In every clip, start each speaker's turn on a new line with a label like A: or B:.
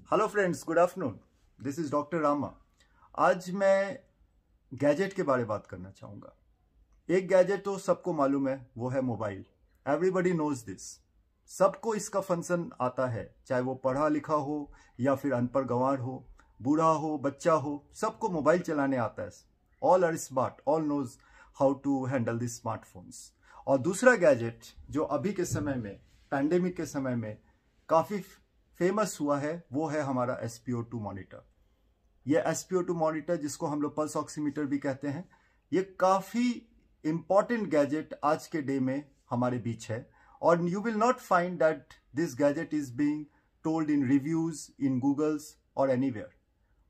A: Hello friends, good afternoon. This is doctor Rama. आज मैं gadget के बारे में बात करना चाहूँगा। एक गैजेट तो सबको मालूम है, वो है मोबाइल। Everybody knows this. सबको इसका फंक्शन आता है, चाहे वो पढ़ा लिखा हो या फिर अनपढ़ गंवार हो, बूढ़ा हो, बच्चा हो, सबको मोबाइल चलाने आता है। All are smart, all knows how to handle this smartphones. और दूसरा गैजेट जो अभी के समय में, पैंडेमिक के समय में काफ़ी फेमस हुआ है, वो है हमारा SpO2 मॉनिटर। ये SpO2 मॉनिटर, जिसको हम लोग पल्स ऑक्सीमीटर भी कहते हैं, ये काफ़ी इंपॉर्टेंट गैजेट आज के डे में हमारे बीच है। और you will not find that this gadget is being told in reviews in Googles और anywhere,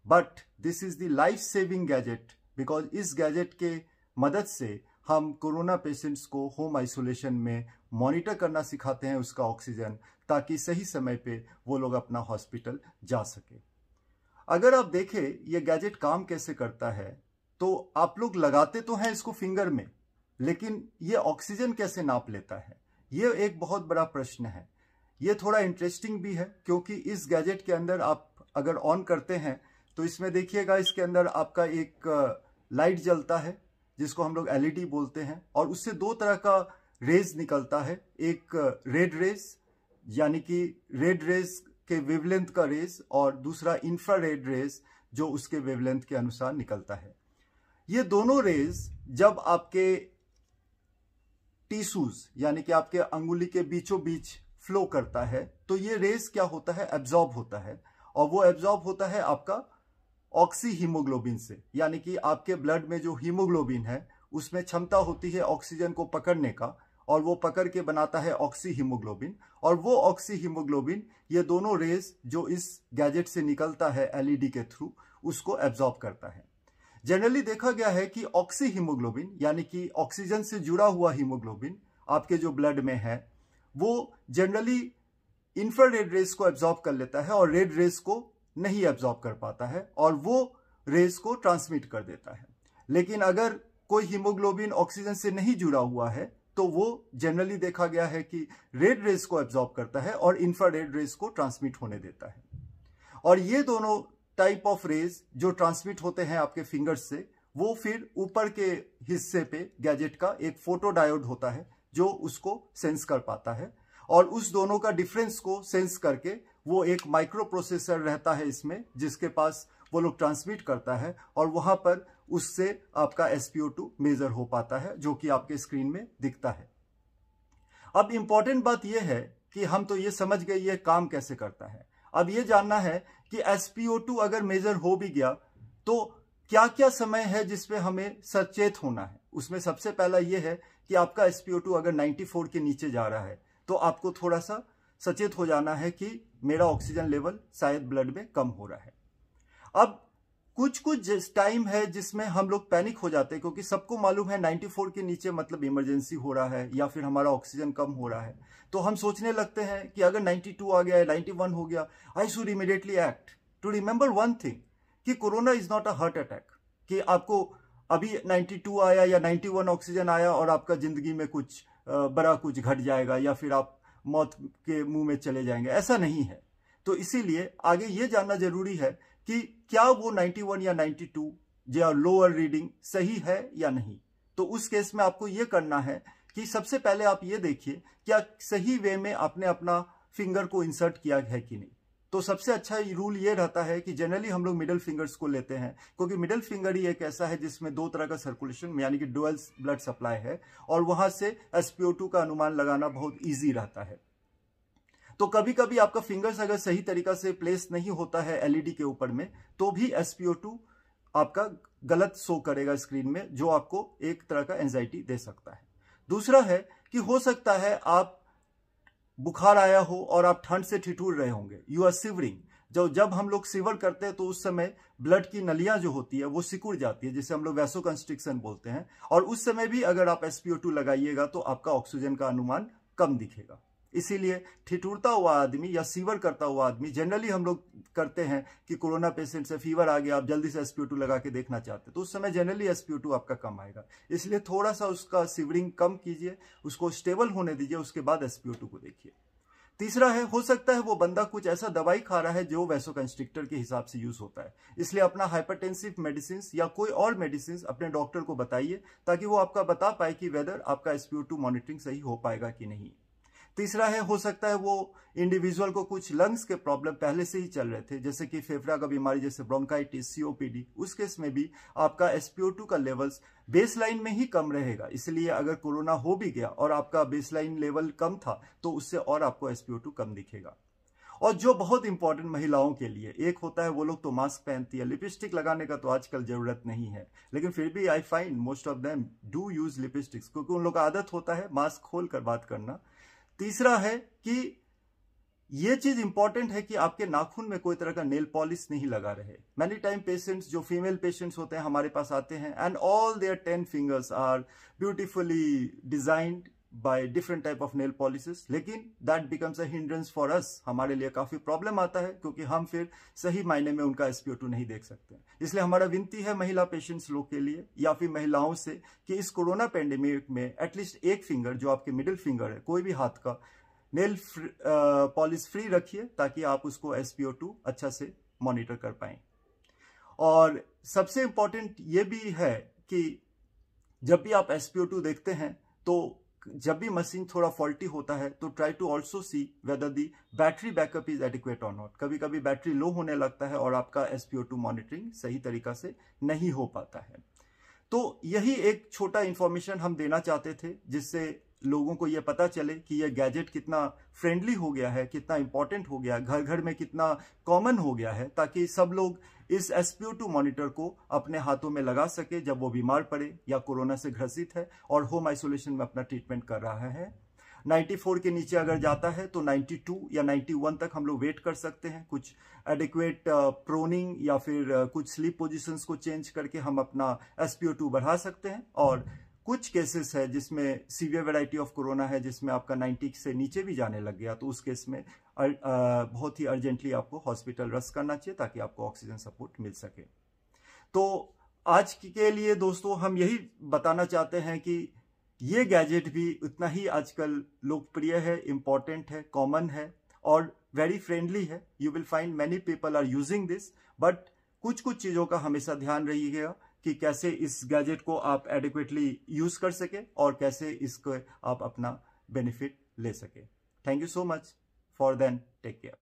A: but this is the life saving gadget. Because इस गैजेट के मदद से हम कोरोना पेशेंट्स को होम आइसोलेशन में मॉनिटर करना सिखाते हैं, उसका ऑक्सीजन, ताकि सही समय पे वो लोग अपना हॉस्पिटल जा सके। अगर आप देखें ये गैजेट काम कैसे करता है, तो आप लोग लगाते तो हैं इसको फिंगर में, लेकिन ये ऑक्सीजन कैसे नाप लेता है, ये एक बहुत बड़ा प्रश्न है। ये थोड़ा इंटरेस्टिंग भी है, क्योंकि इस गैजेट के अंदर आप अगर ऑन करते हैं तो इसमें देखिएगा, इसके अंदर आपका एक लाइट जलता है, जिसको हम लोग LED बोलते हैं, और उससे दो तरह का रेज निकलता है। एक रेड रेज, यानी कि रेड रेज के वेवलेंथ का रेज, और दूसरा इंफ्रारेड रेज, जो उसके वेवलेंथ के अनुसार निकलता है। ये दोनों रेज जब आपके टिश्यूज, यानी कि आपके अंगुली के बीचों बीच फ्लो करता है, तो ये रेज क्या होता है, एब्जॉर्ब होता है। और वो एब्जॉर्ब होता है आपका ऑक्सी हीमोग्लोबिन से, यानी कि आपके ब्लड में जो हीमोग्लोबिन है उसमें क्षमता होती है ऑक्सीजन को पकड़ने का, और वो पकड़ के बनाता है ऑक्सी हीमोग्लोबिन। और वो ऑक्सी हीमोग्लोबिन, ये दोनों रेज जो इस गैजेट से निकलता है LED के थ्रू, उसको एब्जॉर्ब करता है। जनरली देखा गया है कि ऑक्सी हीमोग्लोबिन, यानी कि ऑक्सीजन से जुड़ा हुआ हीमोग्लोबिन आपके जो ब्लड में है, वो जनरली इंफ्रारेड रेज को एब्जॉर्ब कर लेता है और रेड रेज को नहीं एब्जॉर्ब कर पाता है, और वो रेज को ट्रांसमिट कर देता है। लेकिन अगर कोई हीमोग्लोबिन ऑक्सीजन से नहीं जुड़ा हुआ है, तो वो जनरली देखा गया है कि रेड रेज को एब्जॉर्ब करता है और इंफ्रारेड रेज को ट्रांसमिट होने देता है। और ये दोनों टाइप ऑफ रेज जो ट्रांसमिट होते हैं आपके फिंगर्स से, वो फिर ऊपर के हिस्से पे गैजेट का एक फोटो डायोड होता है, जो उसको सेंस कर पाता है। और उस दोनों का डिफरेंस को सेंस करके वो एक माइक्रो प्रोसेसर रहता है इसमें, जिसके पास वो लोग ट्रांसमिट करता है, और वहां पर उससे आपका SpO2 मेजर हो पाता है, जो कि आपके स्क्रीन में दिखता है। अब इंपॉर्टेंट बात यह है कि हम तो ये समझ गए ये काम कैसे करता है। अब ये जानना है कि SpO2 अगर मेजर हो भी गया तो क्या क्या समय है जिसपे हमें सचेत होना है। उसमें सबसे पहला यह है कि आपका SpO2 अगर 94 के नीचे जा रहा है, तो आपको थोड़ा सा सचेत हो जाना है कि मेरा ऑक्सीजन लेवल शायद ब्लड में कम हो रहा है। अब कुछ टाइम है जिसमें हम लोग पैनिक हो जाते हैं, क्योंकि सबको मालूम है 94 के नीचे मतलब इमरजेंसी हो रहा है, या फिर हमारा ऑक्सीजन कम हो रहा है। तो हम सोचने लगते हैं कि अगर 92 आ गया है, 91 हो गया, I should immediately act. To remember one thing, कि corona is not a heart attack, कि आपको अभी 92 आया या 91 ऑक्सीजन आया और आपका जिंदगी में कुछ बड़ा कुछ घट जाएगा, या फिर आप मौत के मुंह में चले जाएंगे। ऐसा नहीं है। तो इसीलिए आगे ये जानना जरूरी है कि क्या वो 91 या 92 या लोअर रीडिंग सही है या नहीं। तो उस केस में आपको ये करना है कि सबसे पहले आप ये देखिए क्या सही वे में आपने अपना फिंगर को इंसर्ट किया है कि नहीं। तो सबसे अच्छा रूल ये रहता है कि जनरली हम लोग मिडिल फिंगर्स को लेते हैं, क्योंकि मिडिल फिंगर ही एक ऐसा है जिसमें दो तरह का सर्कुलेशन, यानी कि डुअल ब्लड सप्लाई है, और वहां से SpO2 का अनुमान लगाना बहुत ईजी रहता है। तो कभी कभी आपका फिंगर्स अगर सही तरीका से प्लेस नहीं होता है LED के ऊपर में, तो भी SpO2 आपका गलत शो करेगा स्क्रीन में, जो आपको एक तरह का एंजाइटी दे सकता है। दूसरा है कि हो सकता है आप बुखार आया हो और आप ठंड से ठिठुर रहे होंगे, यू आर सिवरिंग। जब हम लोग सिवर करते हैं तो उस समय ब्लड की नलियां जो होती है वो सिकुड़ जाती है, जिसे हम लोग वैसोकंस्ट्रिक्शन बोलते हैं, और उस समय भी अगर आप SpO2 लगाइएगा तो आपका ऑक्सीजन का अनुमान कम दिखेगा। इसीलिए ठिठुरता हुआ आदमी या सीवर करता हुआ आदमी, जनरली हम लोग करते हैं कि कोरोना पेशेंट से फीवर आ गया, आप जल्दी से SpO2 लगा के देखना चाहते हैं, तो उस समय जनरली SpO2 आपका कम आएगा। इसलिए थोड़ा सा उसका सीवरिंग कम कीजिए, उसको स्टेबल होने दीजिए, उसके बाद SpO2 को देखिए। तीसरा है, हो सकता है वो बंदा कुछ ऐसा दवाई खा रहा है जो वैसोकंस्ट्रिक्टर के हिसाब से यूज होता है, इसलिए अपना हाइपरटेंसिव मेडिसिन या कोई और मेडिसिन अपने डॉक्टर को बताइए ताकि वो आपका बता पाए कि वेदर आपका SpO2 मॉनिटरिंग सही हो पाएगा कि नहीं। तीसरा है, हो सकता है वो इंडिविजुअल को कुछ लंग्स के प्रॉब्लम पहले से ही चल रहे थे, जैसे कि फेफड़ा का बीमारी, जैसे ब्रोंकाइटिस, COPD। उस केस में भी आपका SpO2 का लेवल्स बेसलाइन में ही कम रहेगा, इसलिए अगर कोरोना हो भी गया और आपका बेसलाइन लेवल कम था तो उससे और आपको SpO2 कम दिखेगा। और जो बहुत इंपॉर्टेंट महिलाओं के लिए, एक होता है वो लोग तो मास्क पहनती है, लिपस्टिक लगाने का तो आजकल जरूरत नहीं है, लेकिन फिर भी I find most of them do use lipsticks, क्योंकि उन लोग का आदत होता है मास्क खोल कर बात करना। तीसरा है कि ये चीज इंपॉर्टेंट है कि आपके नाखून में कोई तरह का नेल पॉलिश नहीं लगा रहे। मैनी टाइम पेशेंट्स, जो फीमेल पेशेंट्स होते हैं हमारे पास आते हैं, and all their 10 fingers are beautifully designed by different type of nail polishes, लेकिन that becomes a hindrance for us. हमारे लिए काफी प्रॉब्लम आता है क्योंकि हम फिर सही मायने में उनका SpO2 नहीं देख सकते। इसलिए हमारा विनती है महिला पेशेंट्स लोग के लिए या फिर महिलाओं से कि इस कोरोना पेंडेमिक में एटलीस्ट एक फिंगर, जो आपके मिडिल फिंगर है, कोई भी हाथ का, नेल पॉलिश फ्री रखिए ताकि आप उसको SpO2 अच्छा से मॉनिटर कर पाएं। और सबसे इंपॉर्टेंट ये भी है कि जब भी आप SpO2 देखते हैं तो जब भी मशीन थोड़ा फॉल्टी होता है तो try to also see whether the battery backup is adequate और नॉट। कभी कभी बैटरी लो होने लगता है और आपका SpO2 मॉनिटरिंग सही तरीका से नहीं हो पाता है। तो यही एक छोटा इंफॉर्मेशन हम देना चाहते थे, जिससे लोगों को यह पता चले कि यह गैजेट कितना फ्रेंडली हो गया है, कितना इंपॉर्टेंट हो गया है, घर घर में कितना कॉमन हो गया है, ताकि सब लोग इस SpO2 मॉनिटर को अपने हाथों में लगा सके जब वो बीमार पड़े या कोरोना से ग्रसित है और होम आइसोलेशन में अपना ट्रीटमेंट कर रहा है। 94 के नीचे अगर जाता है तो 92 या 91 तक हम लोग वेट कर सकते हैं। कुछ एडिक्वेट प्रोनिंग या फिर कुछ स्लीप पोजीशंस को चेंज करके हम अपना SpO2 बढ़ा सकते हैं। और कुछ केसेस है जिसमें सीवियर वैरायटी ऑफ कोरोना है, जिसमें आपका 90 से नीचे भी जाने लग गया, तो उस केस में बहुत ही अर्जेंटली आपको हॉस्पिटल रश करना चाहिए ताकि आपको ऑक्सीजन सपोर्ट मिल सके। तो आज के लिए दोस्तों हम यही बताना चाहते हैं कि ये गैजेट भी उतना ही आजकल लोकप्रिय है, इंपॉर्टेंट है, कॉमन है और वेरी फ्रेंडली है। You will find many people are using this, but कुछ कुछ चीजों का हमेशा ध्यान रहिएगा कि कैसे इस गैजेट को आप एडिक्वेटली यूज कर सके और कैसे इसको आप अपना बेनिफिट ले सके। Thank you so much for then, take care.